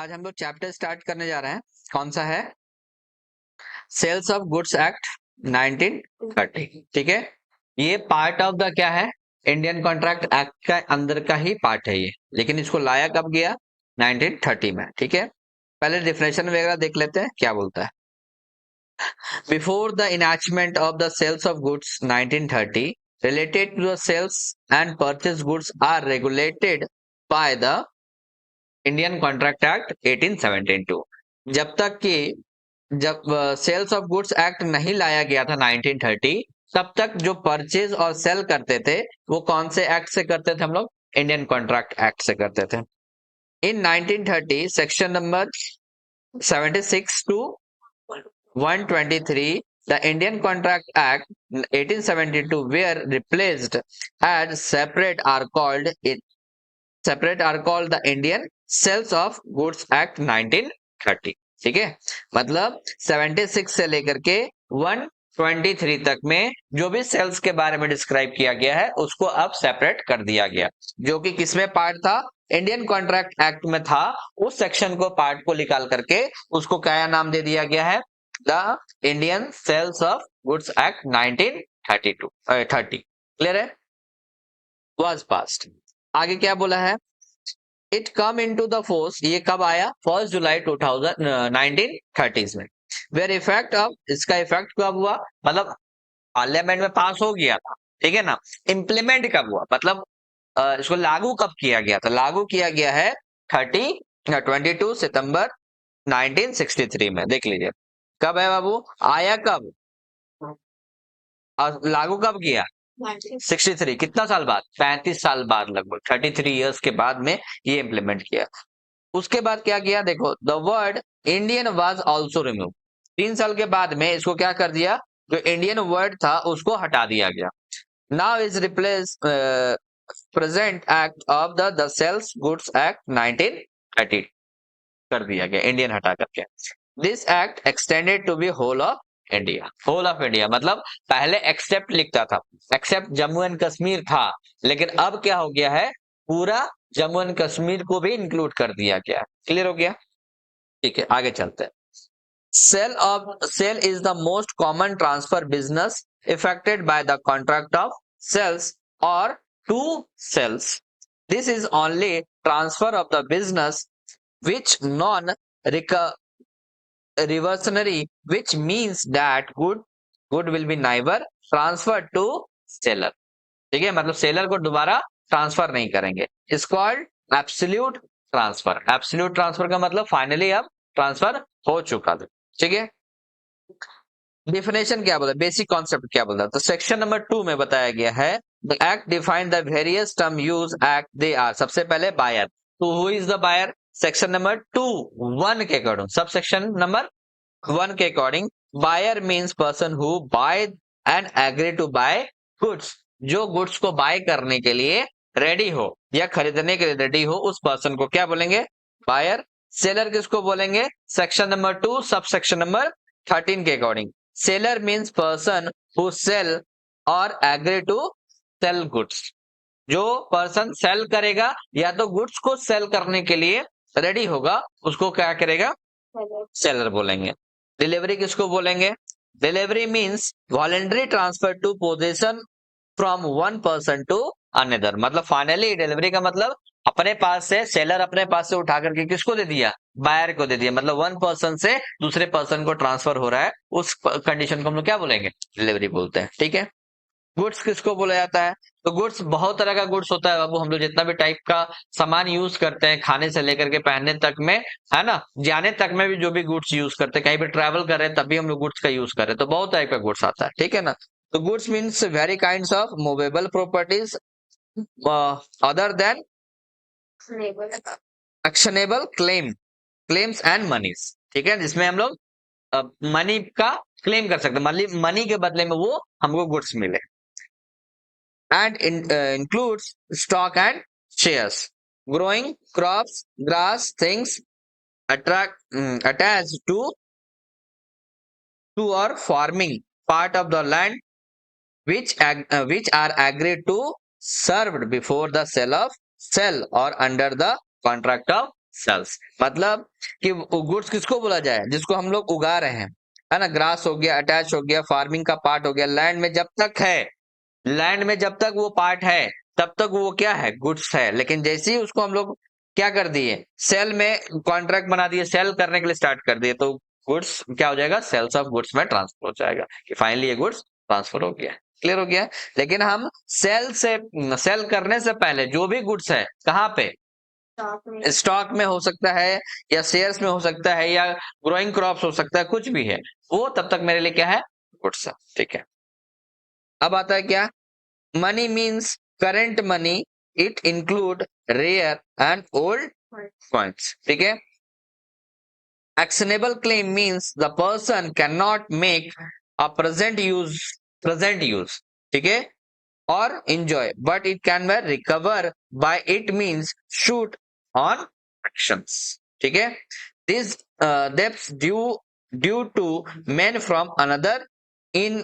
आज हम लोग चैप्टर स्टार्ट करने जा रहे हैं। कौन सा है? Sales of goods act 1930। ठीक है, ये पार्ट ऑफ द क्या है? इंडियन कॉन्ट्रैक्ट एक्ट का अंदर का ही पार्ट है ये, लेकिन इसको लाया कब गया? 1930 में। ठीक है, पहले डिफिनेशन वगैरह देख लेते हैं क्या बोलता है। Before the enactment of the sales of goods 1930 related to the sales and purchase goods are regulated by the Indian contract act 1872। जब तक कि जब सेल्स ऑफ गुड्स एक्ट नहीं लाया गया था 1930, तब तक जो परचेज और सेल करते थे वो कौन से एक्ट से करते थे? हम लोग इंडियन कॉन्ट्रैक्ट एक्ट से करते थे। In 1930 section number 76 to 123 the Indian Contract Act 1872 were replaced as separate are called the Indian Sales of Goods Act 1930। ठीक है, मतलब 76 से लेकर के 123 तक में जो भी सेल्स के बारे में डिस्क्राइब किया गया है उसको अब सेपरेट कर दिया गया, जो कि किसमें पार्ट था? इंडियन कॉन्ट्रैक्ट एक्ट में था। उस सेक्शन को, पार्ट को निकाल करके उसको क्या नाम दे दिया गया है? The Indian sales of goods act 1930। Clear है? Was passed. आगे क्या बोला है? It come into the force, ये कब आया? 1 जुलाई 1930 में। वेयर इफेक्ट ऑफ, इसका इफेक्ट कब हुआ? मतलब पार्लियामेंट में पास हो गया था, ठीक है ना। इम्प्लीमेंट कब हुआ? मतलब इसको लागू कब किया गया था? लागू किया गया है 22 सितंबर 1963 में। देख लीजिए कब है बाबू, आया कब और लागू कब किया? 63। कितना साल बाद? 35 साल बाद, लगभग 33 इयर्स के बाद में ये इम्प्लीमेंट किया। उसके बाद क्या किया? देखो, the word Indian was also remove. 3 साल के बाद में इसको क्या कर दिया? जो इंडियन वर्ड था उसको हटा दिया गया। Now is replace present act of the sales goods act 1930 कर दिया गया, इंडियन हटा करके। This act extended to be whole of India. Whole of India मतलब पहले एक्सेप्ट लिखता था, एक्सेप्ट जम्मू एंड कश्मीर था, लेकिन अब क्या हो गया है? पूरा जम्मू एंड कश्मीर को भी इंक्लूड कर दिया गया। क्लियर हो गया? ठीक है, आगे चलते हैं। Sale is the most common transfer business effected by the contract of sales और to sales. This is only transfer of the business which non-reversionary, which means that good will be never transferred to seller। ठीक है, मतलब seller को दोबारा transfer नहीं करेंगे। Is called absolute transfer. Absolute transfer का मतलब फाइनली अब ट्रांसफर हो चुका था। ठीक है, डिफिनेशन क्या बोला, बेसिक कॉन्सेप्ट क्या बोला? तो सेक्शन नंबर 2 में बताया गया है the act define the various term use act they are. सबसे पहले बायर, तो who is the buyer? Section number 2 1 के अकॉर्डिंग, सब सेक्शन नंबर 1 के according buyer means person who buy and agree to buy goods. जो goods को buy करने के लिए रेडी हो या खरीदने के लिए रेडी हो, उस पर्सन को क्या बोलेंगे? बायर। सेलर किसको बोलेंगे? सेक्शन नंबर 2 सब सेक्शन नंबर 13 के according seller means person who sell और एग्री टू सेल गुड्स। जो पर्सन सेल करेगा या तो गुड्स को सेल करने के लिए रेडी होगा, उसको क्या करेगा? सेलर बोलेंगे। डिलीवरी किसको बोलेंगे? Delivery means voluntary transfer to position from one person to another. मतलब फाइनली डिलीवरी का मतलब अपने पास से, सेलर अपने पास से उठा करके किसको दे दिया? बायर को दे दिया। मतलब वन पर्सन से दूसरे पर्सन को ट्रांसफर हो रहा है, उस कंडीशन को हम लोग क्या बोलेंगे? डिलीवरी बोलते हैं। ठीक है, गुड्स किसको बोला जाता है? तो गुड्स बहुत तरह का गुड्स होता है बाबू। हम लोग जितना भी टाइप का सामान यूज करते हैं, खाने से लेकर के पहनने तक में, है ना, जाने तक में भी जो भी गुड्स यूज करते हैं, कहीं भी ट्रैवल कर रहे हैं तब भी हम लोग गुड्स का यूज कर रहे हैं, तो बहुत टाइप का गुड्स आता है। ठीक है ना। तो goods means very kind of movable properties other than actionable claims and monies. ठीक है, जिसमें हम लोग मनी का क्लेम कर सकते हैं, मनी के बदले में वो हमको गुड्स मिले। And includes stock and shares, growing crops, grass, things attached to or forming part of the land which are agreed to served before the sale or under the contract of sales. मतलब कि goods किसको बोला जाए, जिसको हम लोग उगा रहे हैं, है ना। ग्रास हो गया, अटैच हो गया, फार्मिंग का पार्ट हो गया, लैंड में जब तक है, लैंड में जब तक वो पार्ट है तब तक वो क्या है, गुड्स है। लेकिन जैसे ही उसको हम लोग क्या कर दिए, सेल में कॉन्ट्रैक्ट बना दिए, सेल करने के लिए स्टार्ट कर दिए, तो गुड्स क्या हो जाएगा, सेल्स ऑफ गुड्स में ट्रांसफर हो जाएगा, कि फाइनली ये गुड्स ट्रांसफर हो गया, क्लियर हो गया। लेकिन हम सेल करने से पहले जो भी गुड्स है कहाँ पे, स्टॉक में हो सकता है, या शेयर्स में हो सकता है, या ग्रोइंग क्रॉप्स हो सकता है, कुछ भी है, वो तब तक मेरे लिए क्या है, गुड्स है, ठीक है। अब आता है क्या, money means current money, it include rare and old coins, ठीक है। Actionable claim means the person can not make a present use, ठीक है, or enjoy, but it can be recover by it means shoot on actions, ठीक है। These debts due to men from another in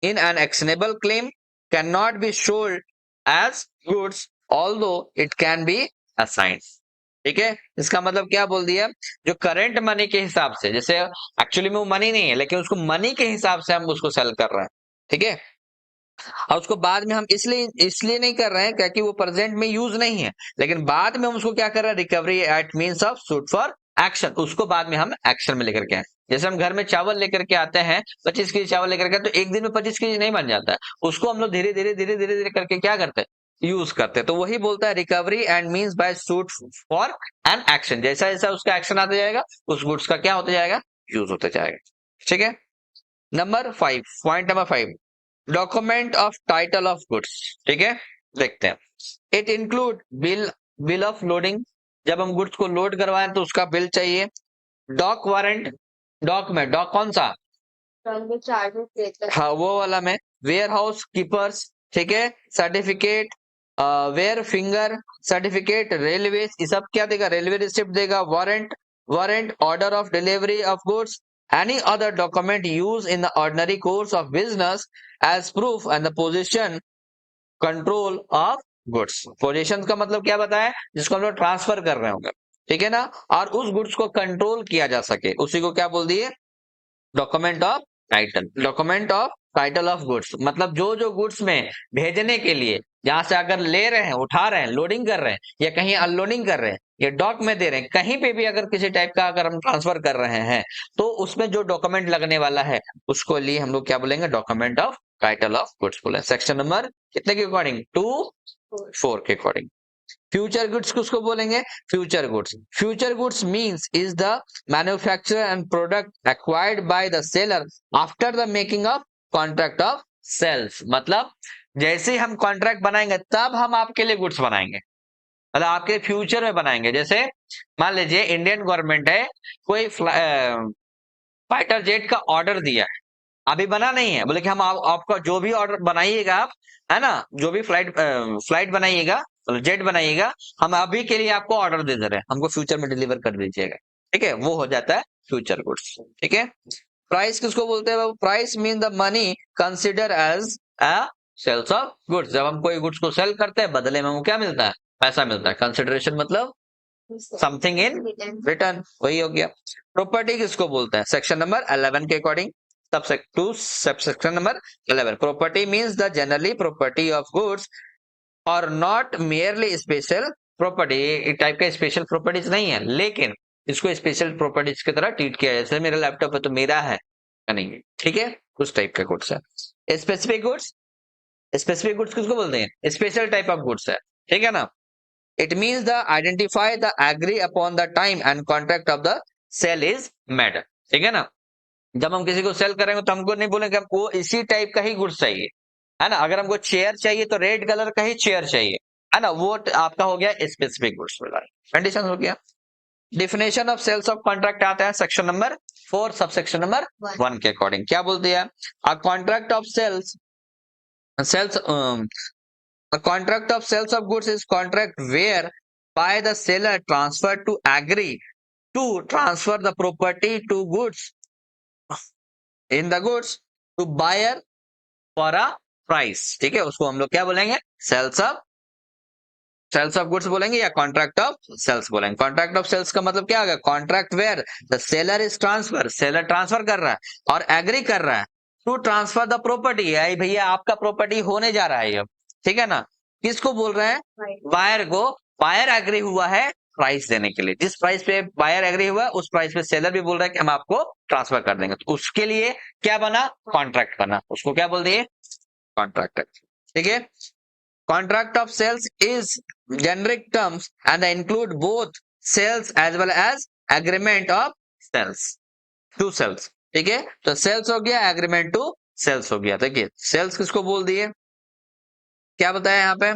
an actionable claim cannot be sold as goods although it can be assigned, ठीक है। इसका मतलब क्या बोल दिया, जो करंट मनी के हिसाब से, जैसे एक्चुअली में वो मनी नहीं है लेकिन उसको मनी के हिसाब से हम उसको सेल कर रहे हैं, ठीक है। और उसको बाद में हम इसलिए नहीं कर रहे हैं क्योंकि वो प्रेजेंट में यूज नहीं है, लेकिन बाद में हम उसको क्या कर रहे हैं, recovery at means of suit for action, उसको बाद में हम एक्शन में लेकर के आए। जैसे हम घर में चावल लेकर के आते हैं, 25 केजी चावल लेकर के, तो एक दिन में 25 केजी नहीं बन जाता है, उसको हम लोग धीरे धीरे धीरे धीरे धीरे करके क्या करते हैं, यूज करते हैं। तो वही बोलता है recovery and means by suit for an action, जैसा जैसा उसका एक्शन आता जाएगा उस गुड्स का क्या होता जाएगा, यूज होता जाएगा, ठीक है। Number 5, point number 5, document of title of goods, ठीक है। देखते हैं, it include bill of loading, जब हम गुड्स को लोड करवाएं तो उसका बिल चाहिए। डॉक वारंट, डॉक में डॉक कौन सा, चार्जेस देता है, हाँ वो वाला में। वेयर हाउस कीपर्स, ठीक है। Certificate, where finger certificate, railway, ये सब क्या देगा, रेलवे रिसिप्ट देगा। Warrant, warrant order of delivery of goods, any other document used in the ordinary course of business as proof and the position control of goods। Position का मतलब क्या बताया, जिसको हम लोग ट्रांसफर कर रहे होंगे, ठीक है ना, और उस गुड्स को कंट्रोल किया जा सके, उसी को क्या बोल दिए, document of title. Document of title of goods मतलब जो जो गुड्स में भेजने के लिए, जहां से अगर ले रहे हैं, उठा रहे हैं, लोडिंग कर रहे हैं, या कहीं अनलोडिंग कर रहे हैं, या डॉक में दे रहे हैं, कहीं पे भी अगर किसी टाइप का अगर हम ट्रांसफर कर रहे हैं, तो उसमें जो डॉक्यूमेंट लगने वाला है उसको लिए हम लोग क्या बोलेंगे, document of title of goods बोले। सेक्शन नंबर कितने के अकॉर्डिंग, 2, 4 के अकॉर्डिंग। फ्यूचर गुड्स किसको बोलेंगे, future goods, future goods means is the manufacture and product acquired by the seller after the making of contract of sales. मतलब जैसे ही हम contract बनाएंगे तब हम आपके लिए गुड्स बनाएंगे, मतलब आपके फ्यूचर में बनाएंगे। जैसे मान लीजिए इंडियन गवर्नमेंट है, कोई फाइटर जेट का ऑर्डर दिया है, अभी बना नहीं है, बोले कि हम आपका जो भी ऑर्डर बनाइएगा आप, है ना, जो भी फ्लाइट बनाइएगा, जेट बनाइएगा, हम अभी के लिए आपको ऑर्डर दे रहे हैं, हमको फ्यूचर में डिलीवर कर दीजिएगा, ठीक है, वो हो जाता है फ्यूचर गुड्स, ठीक है। प्राइस किसको बोलते हैं, price mean the money consider as a sales of goods. जब हम कोई गुड्स को सेल करते हैं, बदले में हमको क्या मिलता है, पैसा मिलता है। कंसिडरेशन मतलब समथिंग इन रिटर्न, वही हो गया। प्रॉपर्टी किसको बोलते हैं, सेक्शन नंबर 11 के according, subsection number 11, property means the generally property of goods और नॉट मेयरली स्पेशल प्रॉपर्टी। एक टाइप का स्पेशल प्रॉपर्टीज नहीं है, लेकिन इसको स्पेशल प्रॉपर्टीज की तरह ट्रीट किया, जैसे मेरा लैपटॉप है तो मेरा है नहीं, ठीक है, उस टाइप का गुड्स है। स्पेसिफिक गुड्स, स्पेसिफिक गुड्स किसको बोलते हैं, स्पेशल टाइप ऑफ गुड्स है, ठीक है ना। It means the identify the agree upon the time and contract of the sale is made, ठीक है ना। जब हम किसी को सेल करेंगे तो हमको नहीं बोलेंगे हमको इसी टाइप का ही गुड्स चाहिए, है ना। अगर हमको चेयर चाहिए तो रेड कलर का ही चेयर चाहिए, है ना, वो आपका हो गया स्पेसिफिक गुड्स वाला कंडीशन हो गया। Definition of sales of contract आता है सेक्शन नंबर 4 सब सेक्शन नंबर 1 के अकॉर्डिंग, क्या बोलते हैं, a contract of sales sales a contract of sales of goods is contract where by the seller transfer to agree to transfer the property to goods in the goods to buyer for a price, ठीक है, उसको हम लोग क्या बोलेंगे, sales of sales of goods बोलेंगे या contract of sales बोलेंगे। कॉन्ट्रैक्ट ऑफ सेल्स का मतलब क्या होगा? Contract where the seller is transfer, seller transfer कर रहा है और एग्री कर रहा है टू ट्रांसफर द प्रॉपर्टी, है भैया आपका प्रॉपर्टी होने जा रहा है अब, ठीक है ना। किसको बोल रहे हैं? बायर को। बायर एग्री हुआ है प्राइस देने के लिए, जिस प्राइस पे बायर एग्री हुआ उस प्राइस पे सेलर भी बोल रहा है कि हम आपको ट्रांसफर कर देंगे, तो उसके लिए क्या बना? कॉन्ट्रैक्ट बना। उसको क्या बोल दिए? कॉन्ट्रैक्ट। ठीक है। Contract of sales is generic terms and they include both sales as well as agreement of sales to sales। ठीक है, तो सेल्स हो गया, एग्रीमेंट टू सेल्स हो गया। देखिए सेल्स किसको बोल दिए, क्या बताया यहाँ पे?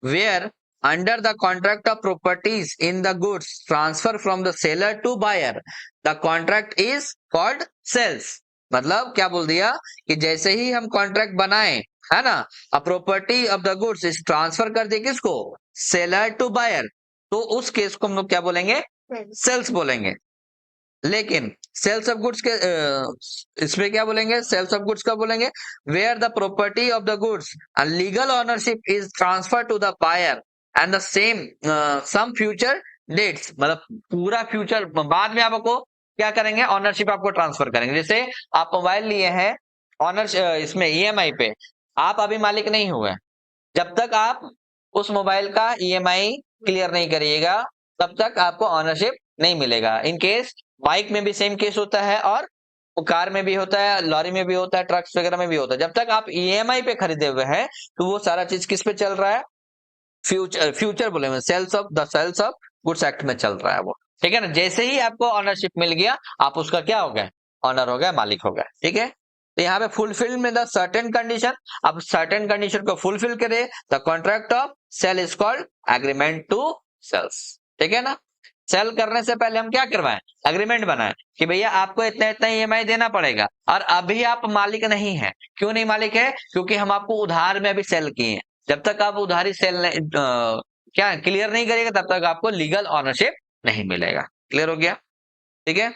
where under the contract of properties in the goods transfer from the seller to buyer the contract is called sales। मतलब क्या बोल दिया कि जैसे ही हम कॉन्ट्रैक्ट बनाए, है ना, a property of the goods इस ट्रांसफर कर दिए किसको? सेलर टू बायर, तो उस केस को हम लोग क्या बोलेंगे? सेल्स बोलेंगे। लेकिन सेल्स ऑफ गुड्स के इसमें क्या बोलेंगे? सेल्स ऑफ गुड्स का बोलेंगे where the property of the goods legal ownership is transfer to the buyer and the same some future dates. मतलब पूरा फ्यूचर बाद में आपको क्या करेंगे? ऑनरशिप आपको ट्रांसफर करेंगे। जैसे आप मोबाइल लिए हैं ऑनर इसमें ईएमआई पे, आप अभी मालिक नहीं हुए, जब तक आप उस मोबाइल का ईएमआई क्लियर नहीं करिएगा तब तक आपको ऑनरशिप नहीं मिलेगा। इन केस बाइक में भी सेम केस होता है और कार में भी होता है, लॉरी में भी होता है, ट्रक्स वगैरह में भी होता है। जब तक आप ईएमआई पे खरीदे हुए हैं तो वो सारा चीज किस पे चल रहा है? फ्यूचर बोले सेल्स ऑफ गुड्स एक्ट में चल रहा है वो, ठीक है ना। जैसे ही आपको ऑनरशिप मिल गया आप उसका क्या हो गए? ऑनर हो गया, मालिक हो गया। ठीक है, तो यहाँ पे फुलफिल में द सर्टेन कंडीशन, अब सर्टेन कंडीशन को फुलफिल करे the contract of sale is called agreement to sales. ठीक है ना। सेल करने से पहले हम क्या करवाएं? एग्रीमेंट बनाएं कि भैया आपको इतना इतना ईएमआई देना पड़ेगा, और अभी आप मालिक नहीं है। क्यों नहीं मालिक है? क्योंकि हम आपको उधार में अभी सेल किए हैं। जब तक आप उधारी सेल क्या क्लियर नहीं करिएगा तब तक आपको लीगल ऑनरशिप नहीं मिलेगा। क्लियर हो गया? ठीक है,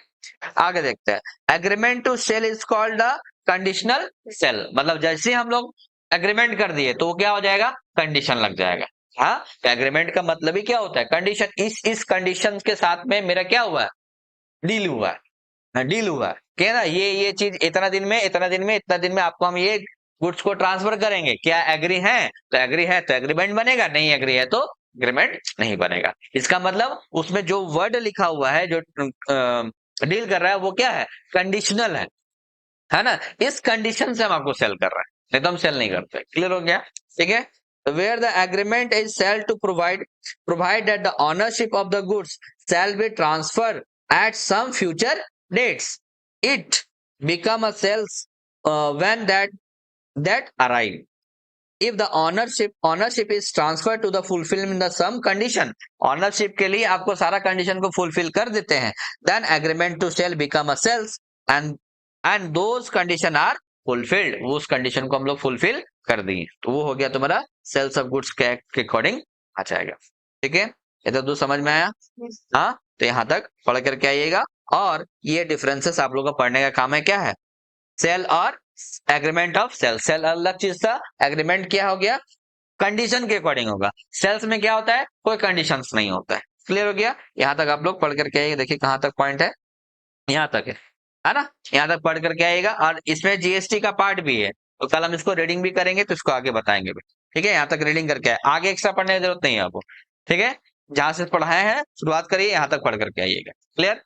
आगे देखते हैं। Agreement to sale is called the conditional sale. मतलब जैसे हम लोग एग्रीमेंट कर दिए तो क्या हो जाएगा? कंडीशन लग जाएगा। हाँ, तो एग्रीमेंट का मतलब ही क्या होता है? कंडीशन। इस कंडीशन के साथ में मेरा क्या हुआ है? डील हुआ है। डील हुआ है क्या ना, ये चीज इतना दिन में इतना दिन में आपको हम ये गुड्स को ट्रांसफर करेंगे। क्या एग्री है? तो एग्री है तो एग्रीमेंट बनेगा, नहीं एग्री है तो एग्रीमेंट नहीं बनेगा। इसका मतलब उसमें जो वर्ड लिखा हुआ है, जो डील कर रहा है, वो क्या है? कंडीशनल है ना। इस कंडीशन से हम आपको सेल कर रहे हैं, नहीं तो हम सेल नहीं करते। क्लियर हो गया? ठीक है, where the agreement is shall to provide that the ownership of the goods shall be transferred at some future dates, it become a sales when that arrive। if the ownership is transferred to the fulfillment the some condition, ownership के लिए आपको सारा condition को fulfil कर देते हैं, then agreement to sell become a sales and those condition are fulfilled। वो उस कंडीशन को हम लोग फुलफिल कर दिए तो वो हो गया तुम्हारा सेल्स ऑफ गुड्स के अकॉर्डिंग आ जाएगा। ठीक है, ये तो दो समझ में आया? हाँ, तो यहाँ तक पढ़ करके आइएगा। और ये डिफरेंसेस आप लोगों का पढ़ने का काम है। क्या है? सेल और एग्रीमेंट ऑफ सेल। सेल अलग चीज था, एग्रीमेंट क्या हो गया? कंडीशन के अकॉर्डिंग होगा। सेल्स में क्या होता है? कोई कंडीशंस नहीं होता है। क्लियर हो गया? यहाँ तक आप लोग पढ़ करके आइए। देखिए कहाँ तक पॉइंट है, यहाँ तक है ना। यहाँ तक पढ़ करके आएगा और इसमें जीएसटी का पार्ट भी है, तो कल हम इसको रीडिंग भी करेंगे तो इसको आगे बताएंगे भी। ठीक है, यहाँ तक रीडिंग करके आगे एक्स्ट्रा पढ़ने की जरूरत नहीं है आपको। ठीक है, जहां से पढ़ाए हैं शुरुआत करिए, यहाँ तक पढ़ करके आइएगा। क्लियर?